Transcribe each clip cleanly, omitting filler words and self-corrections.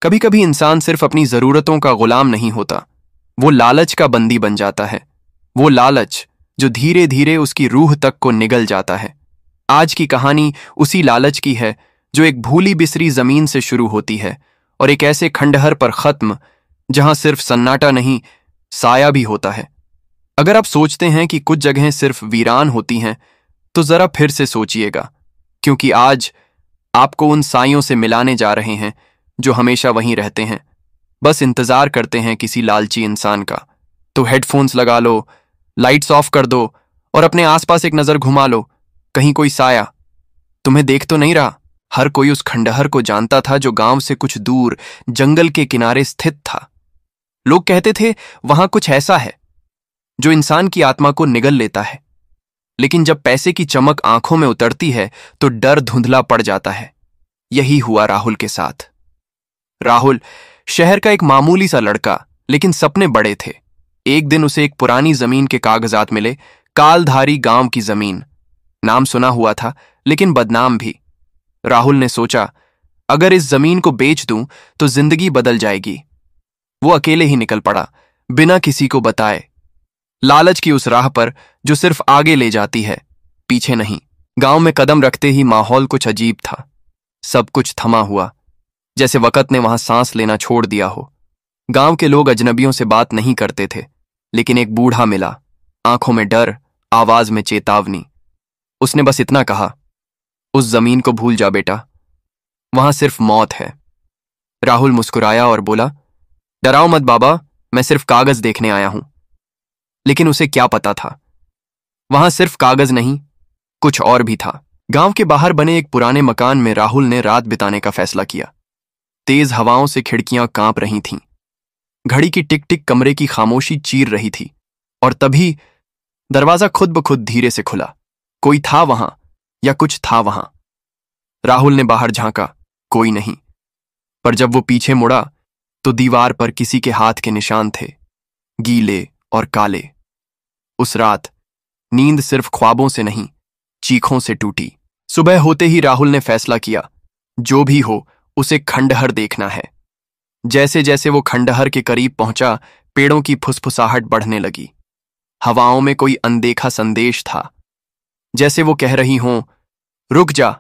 कभी कभी इंसान सिर्फ अपनी जरूरतों का गुलाम नहीं होता, वो लालच का बंदी बन जाता है। वो लालच जो धीरे धीरे उसकी रूह तक को निगल जाता है। आज की कहानी उसी लालच की है, जो एक भूली बिसरी जमीन से शुरू होती है और एक ऐसे खंडहर पर खत्म जहां सिर्फ सन्नाटा नहीं, साया भी होता है। अगर आप सोचते हैं कि कुछ जगहें सिर्फ वीरान होती हैं, तो जरा फिर से सोचिएगा, क्योंकि आज आपको उन साइयों से मिलाने जा रहे हैं जो हमेशा वहीं रहते हैं, बस इंतजार करते हैं किसी लालची इंसान का। तो हेडफोन्स लगा लो, लाइट्स ऑफ कर दो और अपने आसपास एक नजर घुमा लो। कहीं कोई साया तुम्हें देख तो नहीं रहा? हर कोई उस खंडहर को जानता था जो गांव से कुछ दूर जंगल के किनारे स्थित था। लोग कहते थे वहां कुछ ऐसा है जो इंसान की आत्मा को निगल लेता है। लेकिन जब पैसे की चमक आंखों में उतरती है तो डर धुंधला पड़ जाता है। यही हुआ राहुल के साथ। राहुल शहर का एक मामूली सा लड़का, लेकिन सपने बड़े थे। एक दिन उसे एक पुरानी जमीन के कागजात मिले, कालधारी गांव की जमीन। नाम सुना हुआ था, लेकिन बदनाम भी। राहुल ने सोचा, अगर इस जमीन को बेच दूं तो जिंदगी बदल जाएगी। वो अकेले ही निकल पड़ा, बिना किसी को बताए, लालच की उस राह पर जो सिर्फ आगे ले जाती है, पीछे नहीं। गांव में कदम रखते ही माहौल कुछ अजीब था। सब कुछ थमा हुआ, जैसे वक्त ने वहां सांस लेना छोड़ दिया हो। गांव के लोग अजनबियों से बात नहीं करते थे, लेकिन एक बूढ़ा मिला, आंखों में डर, आवाज में चेतावनी। उसने बस इतना कहा, उस जमीन को भूल जा बेटा, वहां सिर्फ मौत है। राहुल मुस्कुराया और बोला, डराओ मत बाबा, मैं सिर्फ कागज देखने आया हूं। लेकिन उसे क्या पता था, वहां सिर्फ कागज नहीं, कुछ और भी था। गांव के बाहर बने एक पुराने मकान में राहुल ने रात बिताने का फैसला किया। तेज हवाओं से खिड़कियां कांप रही थीं, घड़ी की टिक टिक कमरे की खामोशी चीर रही थी। और तभी दरवाजा खुद ब खुद धीरे से खुला। कोई था वहां, या कुछ था वहां। राहुल ने बाहर झांका, कोई नहीं। पर जब वो पीछे मुड़ा तो दीवार पर किसी के हाथ के निशान थे, गीले और काले। उस रात नींद सिर्फ ख्वाबों से नहीं, चीखों से टूटी। सुबह होते ही राहुल ने फैसला किया, जो भी हो उसे खंडहर देखना है। जैसे जैसे वो खंडहर के करीब पहुंचा, पेड़ों की फुसफुसाहट बढ़ने लगी। हवाओं में कोई अनदेखा संदेश था, जैसे वो कह रही हों, रुक जा।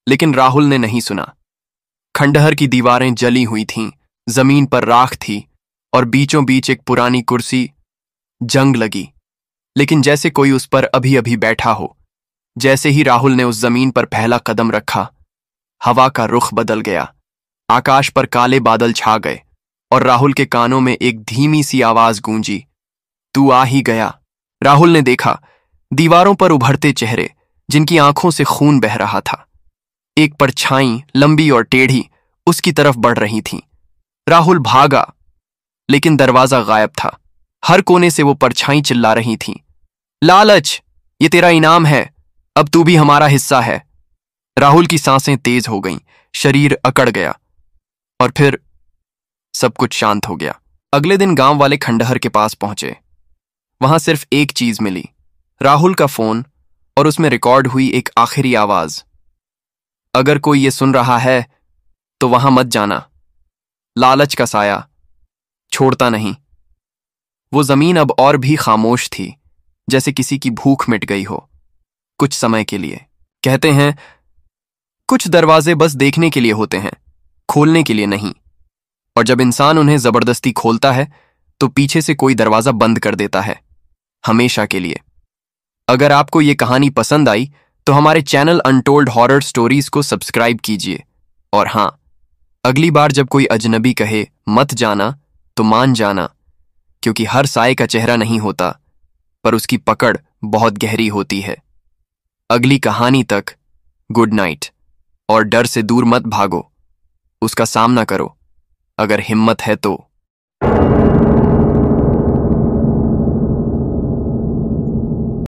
लेकिन राहुल ने नहीं सुना। खंडहर की दीवारें जली हुई थीं, जमीन पर राख थी और बीचों बीच एक पुरानी कुर्सी। जंग लगी, लेकिन जैसे कोई उस पर अभी अभी बैठा हो। जैसे ही राहुल ने उस जमीन पर पहला कदम रखा, हवा का रुख बदल गया। आकाश पर काले बादल छा गए और राहुल के कानों में एक धीमी सी आवाज गूंजी, तू आ ही गया। राहुल ने देखा, दीवारों पर उभरते चेहरे जिनकी आंखों से खून बह रहा था। एक परछाई लंबी और टेढ़ी उसकी तरफ बढ़ रही थी। राहुल भागा, लेकिन दरवाजा गायब था। हर कोने से वो परछाई चिल्ला रही थी, लालच, ये तेरा इनाम है, अब तू भी हमारा हिस्सा है। राहुल की सांसें तेज हो गईं, शरीर अकड़ गया और फिर सब कुछ शांत हो गया। अगले दिन गांव वाले खंडहर के पास पहुंचे। वहां सिर्फ एक चीज मिली, राहुल का फोन, और उसमें रिकॉर्ड हुई एक आखिरी आवाज, अगर कोई ये सुन रहा है तो वहां मत जाना, लालच का साया छोड़ता नहीं। वो जमीन अब और भी खामोश थी, जैसे किसी की भूख मिट गई हो, कुछ समय के लिए। कहते हैं कुछ दरवाजे बस देखने के लिए होते हैं, खोलने के लिए नहीं। और जब इंसान उन्हें जबरदस्ती खोलता है तो पीछे से कोई दरवाजा बंद कर देता है, हमेशा के लिए। अगर आपको ये कहानी पसंद आई तो हमारे चैनल अनटोल्ड हॉरर स्टोरीज को सब्सक्राइब कीजिए। और हां, अगली बार जब कोई अजनबी कहे मत जाना, तो मान जाना, क्योंकि हर साए का चेहरा नहीं होता, पर उसकी पकड़ बहुत गहरी होती है। अगली कहानी तक गुड नाइट, और डर से दूर मत भागो, उसका सामना करो, अगर हिम्मत है तो।